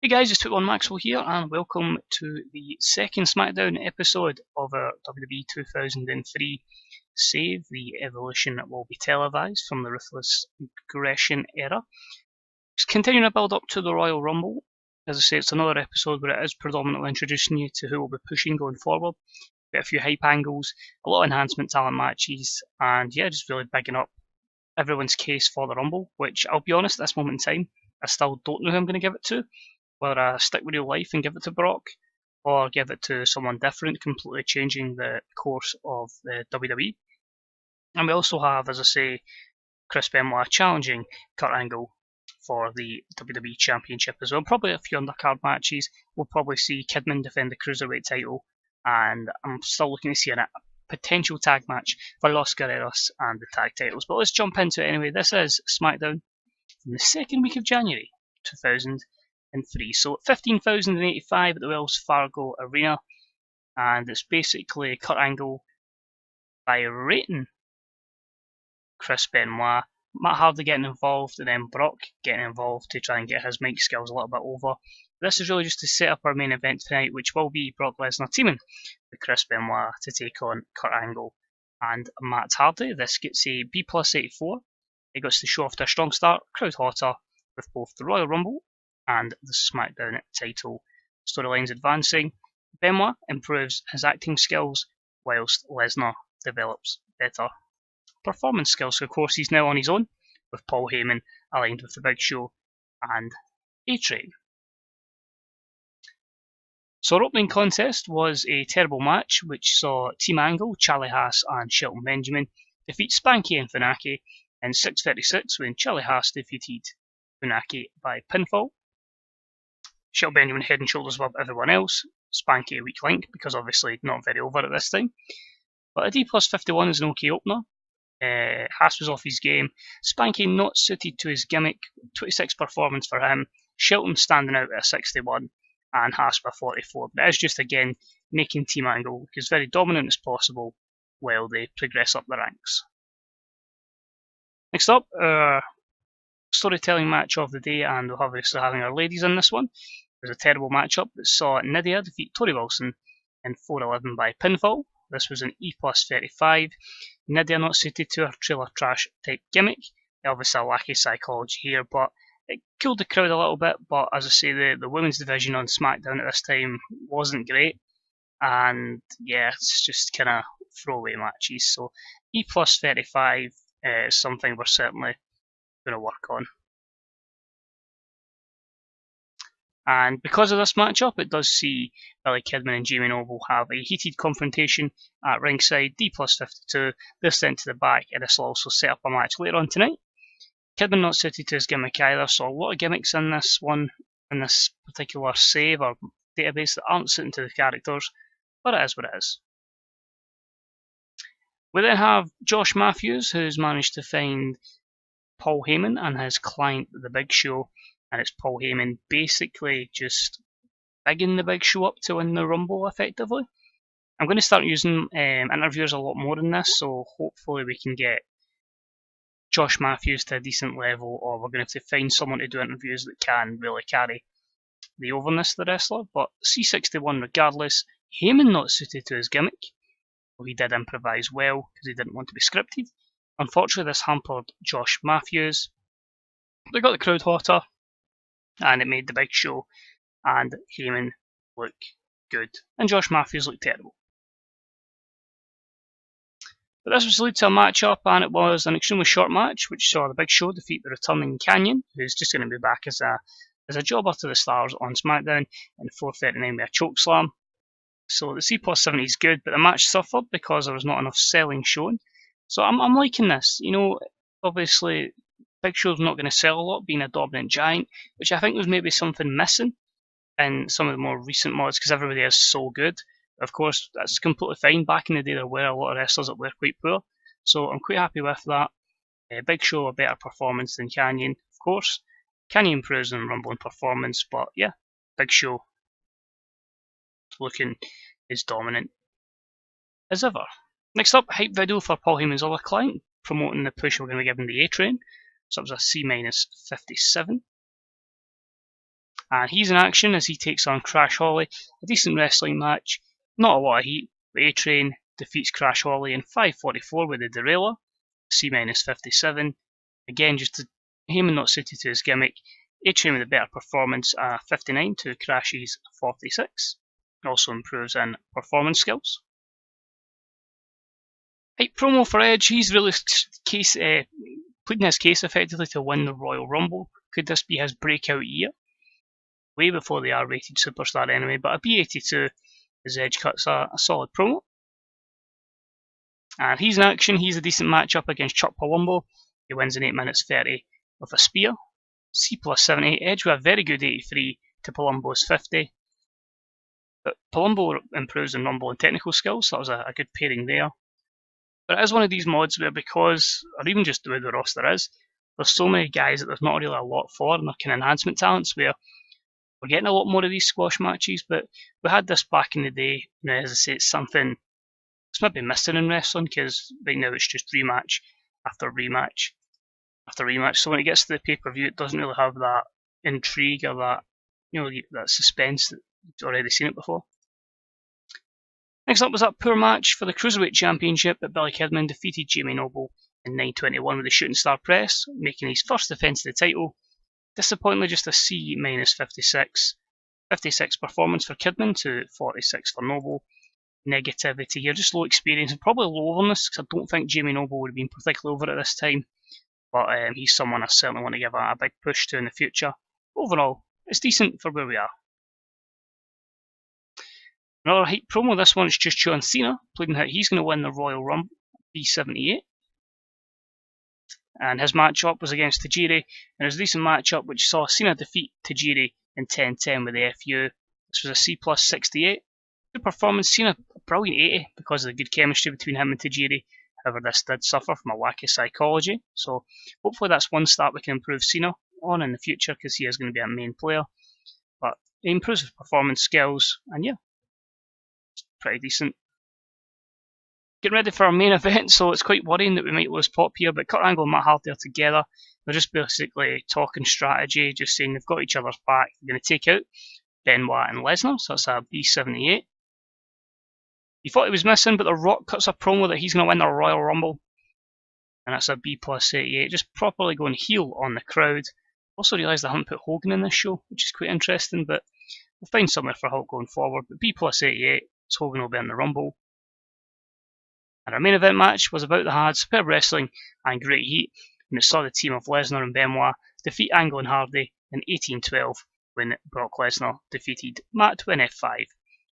Hey guys, it's One Maxwell here, and welcome to the second Smackdown episode of our WWE 2003 save, the evolution that will be televised from the Ruthless Aggression era. Just continuing to build up to the Royal Rumble. As I say, it's another episode where it is predominantly introducing you to who will be pushing going forward. Get a few hype angles, a lot of enhancement talent matches, and yeah, just really bigging up everyone's case for the Rumble, which I'll be honest, at this moment in time, I still don't know who I'm going to give it to. Whether I stick with real life and give it to Brock, or give it to someone different, completely changing the course of the WWE. And we also have, as I say, Chris Benoit challenging Kurt Angle for the WWE Championship as well. Probably a few undercard matches. We'll probably see Kidman defend the Cruiserweight title, and I'm still looking to see a potential tag match for Los Guerreros and the tag titles. But let's jump into it anyway. This is SmackDown from the second week of January 2003. So 15,085 at the Wells Fargo Arena, and it's basically Kurt Angle berating Chris Benoit, Matt Hardy getting involved, and then Brock getting involved to try and get his mic skills a little bit over. This is really just to set up our main event tonight, which will be Brock Lesnar teaming with Chris Benoit to take on Kurt Angle and Matt Hardy. This gets a B+84. It gets to show off their strong start, crowd hotter, with both the Royal Rumble and the SmackDown title storylines advancing. Benoit improves his acting skills, whilst Lesnar develops better performance skills. So of course he's now on his own, with Paul Heyman aligned with the Big Show and A-Train. So our opening contest was a terrible match, which saw Team Angle, Charlie Haas and Shelton Benjamin defeat Spanky and Funaki in 6:36 when Charlie Haas defeated Funaki by pinfall. Shelton Benjamin head and shoulders above everyone else. Spanky a weak link because obviously not very over at this time. But a D+51 is an okay opener. Haas was off his game. Spanky not suited to his gimmick. 26 performance for him. Shelton standing out at a 61 and Haas by 44. But it is just again making Team Angle look as very dominant as possible while they progress up the ranks. Next up, storytelling match of the day, and we'll obviously having our ladies in this one. It was a terrible matchup that saw Nydia defeat Tori Wilson in 4:11 by pinfall. This was an E+35. Nydia not suited to her trailer trash type gimmick. Obviously a lack of psychology here, but it cooled the crowd a little bit. But as I say, the women's division on SmackDown at this time wasn't great. And yeah, it's just kind of throwaway matches. So E+35 is something we're certainly going to work on. And because of this matchup, it does see Billy Kidman and Jamie Noble have a heated confrontation at ringside, D+52. They're sent to the back, and this will also set up a match later on tonight. Kidman not suited to his gimmick either, so a lot of gimmicks in this one, in this particular save or database that aren't suiting to the characters, but it is what it is. We then have Josh Matthews, who's managed to find Paul Heyman and his client, The Big Show. And it's Paul Heyman basically just bigging the Big Show up to win the Rumble effectively. I'm going to start using interviewers a lot more in this, so hopefully we can get Josh Matthews to a decent level, or we're going to have to find someone to do interviews that can really carry the overness of the wrestler. But C61 regardless, Heyman not suited to his gimmick. Well, he did improvise well because he didn't want to be scripted. Unfortunately, this hampered Josh Matthews. They got the crowd hotter, and it made the Big Show and Heyman look good, and Josh Matthews looked terrible. But this was lead to a matchup, and it was an extremely short match, which saw the Big Show defeat the returning Canyon, who's just going to be back as a jobber to the stars on SmackDown in 4:39 with a chokeslam. So the C+70 is good, but the match suffered because there was not enough selling shown. So I'm liking this. You know, obviously Big Show's not going to sell a lot, being a dominant giant, which I think was maybe something missing in some of the more recent mods because everybody is so good. Of course, that's completely fine. Back in the day, there were a lot of wrestlers that were quite poor, so I'm quite happy with that. Big Show, a better performance than Canyon, of course. Canyon improves in Rumble in performance, but yeah, Big Show looking as dominant as ever. Next up, hype video for Paul Heyman's other client, promoting the push we're going to be giving the A-Train. So it was a C-57. And he's in action as he takes on Crash Holly. A decent wrestling match, not a lot of heat, but A-Train defeats Crash Holly in 5:44 with the derailleur, C-57. Again, just him not suited to his gimmick. A-Train with a better performance, 59 to Crash's 46. Also improves in performance skills. Right, promo for Edge. He's really pleading his case effectively to win the Royal Rumble. Could this be his breakout year? Way before the R-rated superstar anyway, but a B82 as Edge cuts a solid promo. And he's in action. He's a decent matchup against Chuck Palumbo. He wins in 8 minutes 30 with a spear. C plus 70. Edge with a very good 83 to Palumbo's 50. But Palumbo improves in Rumble and technical skills, so that was a good pairing there. But it is one of these mods where, because, or even just the way the roster is, there's so many guys that there's not really a lot for, and they're kind of enhancement talents, where we're getting a lot more of these squash matches, but we had this back in the day. Now, as I say, it's something that's maybe missing in wrestling, because right now it's just rematch after rematch after rematch. So when it gets to the pay-per-view, it doesn't really have that intrigue or that, that suspense that you've already seen it before. Next up was that poor match for the Cruiserweight Championship that Billy Kidman defeated Jamie Noble in 9:21 with the Shooting Star Press, making his first defence of the title. Disappointingly, just a C minus 56. 56 performance for Kidman to 46 for Noble. Negativity here, just low experience and probably low overness, because I don't think Jamie Noble would have been particularly over at this time. But he's someone I certainly want to give a big push to in the future. Overall, it's decent for where we are. Another hype promo, this one is just John Cena, pleading that he's going to win the Royal Rumble, B78. And his matchup was against Tajiri, and it was a decent matchup which saw Cena defeat Tajiri in 10:10 with the FU. This was a C plus 68. Good performance, Cena a brilliant 80 because of the good chemistry between him and Tajiri. However, this did suffer from a lack of psychology, so hopefully that's one start we can improve Cena on in the future, because he is going to be a main player. But he improves his performance skills, and yeah, pretty decent. Getting ready for our main event, so it's quite worrying that we might lose Pop here, but Kurt Angle and Matt Hardy are together. They're just basically talking strategy, just saying they've got each other's back. They're going to take out Benoit and Lesnar, so that's a B78. You thought he was missing, but The Rock cuts a promo that he's going to win the Royal Rumble, and that's a B plus 88. Just properly going heel on the crowd. Also realised I haven't put Hogan in this show, which is quite interesting, but we'll find somewhere for Hulk going forward. But B plus 88, so Hogan will be in the Rumble. And our main event match was about the hard, superb wrestling and great heat, and it saw the team of Lesnar and Benoit defeat Angle and Hardy in 18:12 when Brock Lesnar defeated Matt to win F5.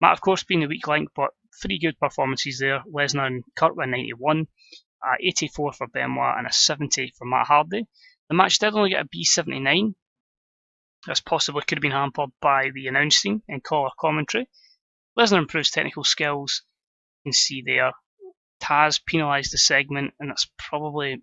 Matt, of course, being the weak link, but 3 good performances there. Lesnar and Kurt win 91, 84 for Benoit, and a 70 for Matt Hardy. The match did only get a B79. This possibly could have been hampered by the announcing and caller commentary. Lesnar improves technical skills. You can see there. Taz penalised the segment, and that's probably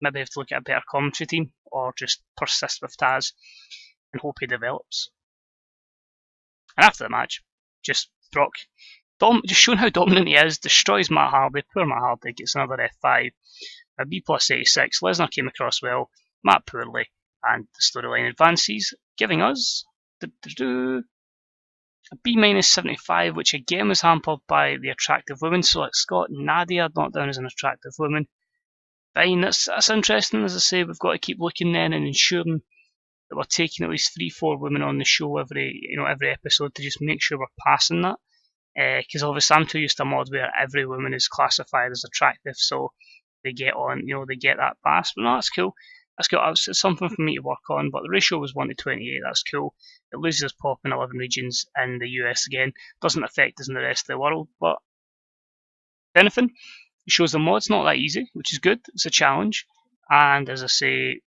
maybe have to look at a better commentary team, or just persist with Taz and hope he develops. And after the match, just Brock, just showing how dominant he is, destroys Matt Hardy. Poor Matt Hardy gets another F5. A B plus 86. Lesnar came across well, Matt poorly, and the storyline advances, giving us a B minus 75, which again was hampered by the attractive women. So it's got Nadia not down as an attractive woman. Fine, that's interesting. As I say, we've got to keep looking then and ensuring that we're taking at least 3-4 women on the show every episode to just make sure we're passing that. Because obviously I'm too used to a mod where every woman is classified as attractive, so they get on, they get that pass. But no, that's cool. That's cool. It's something for me to work on. But the ratio was 1:28. That's cool. It loses Pop in 11 regions in the US again. Doesn't affect us in the rest of the world. But if anything, it shows the mod's not that easy, which is good. It's a challenge. And as I say,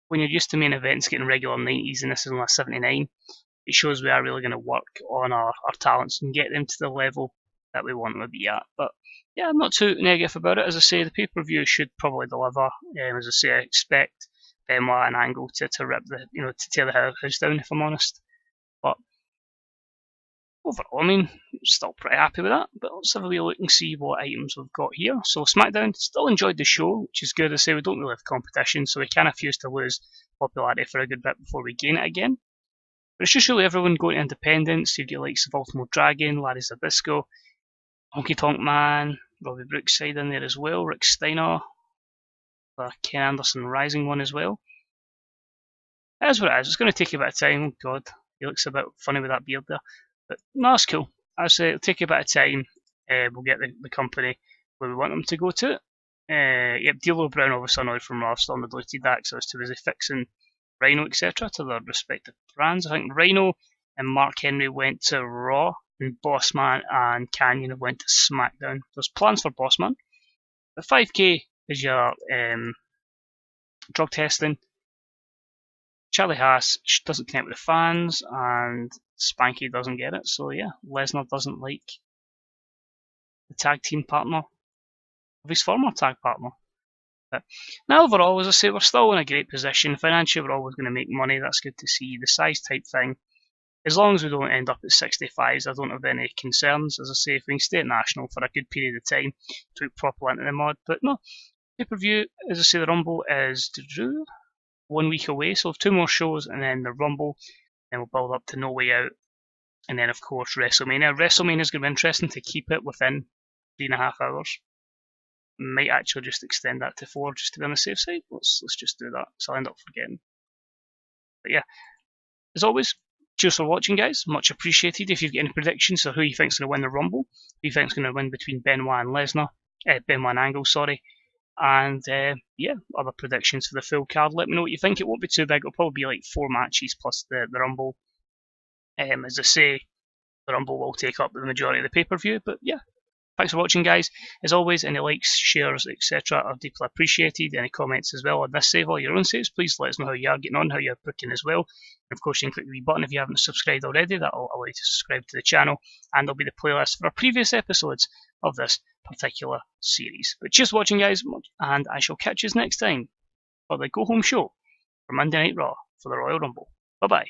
when you're used to main events getting regular 90s and this is only a 79, it shows we are really going to work on our talents and get them to the level that we want them to be at. But yeah, I'm not too negative about it. As I say, the pay-per-view should probably deliver. As I say, I expect Benoit and Angle to rip the, to tear the house down, if I'm honest. But overall, I mean, still pretty happy with that. But let's have a wee look and see what items we've got here. So Smackdown, still enjoyed the show, which is good. As I say, we don't really have competition, so we can afford to lose popularity for a good bit before we gain it again. But it's just really everyone going to independence. So you get likes of Ultimo Dragon, Larry Zbyszko, Honky Tonk Man, Robbie Brookside in there as well, Rick Steiner, the Ken Anderson Rising one as well. It is what it is. It's going to take a bit of time. Oh God, he looks a bit funny with that beard there. But no, it's cool. I'll say it'll take a bit of time. We'll get the company where we want them to go to. Yep, D'Lo Brown obviously annoyed from Raw, still on the deleted acts as to was he fixing Rhino, etc. to their respective brands. I think Rhino and Mark Henry went to Raw, and Bossman and Canyon went to Smackdown. There's plans for Bossman. The 5K is your drug testing. Charlie Haas doesn't connect with the fans, and Spanky doesn't get it. So yeah, Lesnar doesn't like the tag team partner of his former tag partner. But now overall, as I say, we're still in a great position. Financially, we're always going to make money. That's good to see. The size type thing, as long as we don't end up at 65s, I don't have any concerns. As I say, if we can stay at National for a good period of time, to properly into the mod. But no, pay-per-view, as I say, the Rumble is 1 week away, so 2 more shows and then the Rumble, then we'll build up to No Way Out, and then of course WrestleMania. WrestleMania is going to be interesting to keep it within 3.5 hours. Might actually just extend that to 4 just to be on the safe side. Let's just do that, so I'll end up forgetting. But yeah, as always, cheers for watching, guys. Much appreciated. If you've got any predictions for who you think's going to win the Rumble, who you think's going to win between Benoit and Lesnar, Benoit and Angle, sorry. And yeah, other predictions for the full card. Let me know what you think. It won't be too big. It'll probably be like 4 matches plus the Rumble. As I say, the Rumble will take up the majority of the pay-per-view. But yeah, thanks for watching, guys. As always, any likes, shares, etc. are deeply appreciated. Any comments as well on this save or your own saves, please let us know how you are getting on, how you're booking as well. And of course, you can click the wee button if you haven't subscribed already. That'll allow you to subscribe to the channel. And there'll be the playlist for our previous episodes of this particular series. But cheers for watching, guys, and I shall catch you next time for the Go Home Show for Monday Night Raw for the Royal Rumble. Bye bye.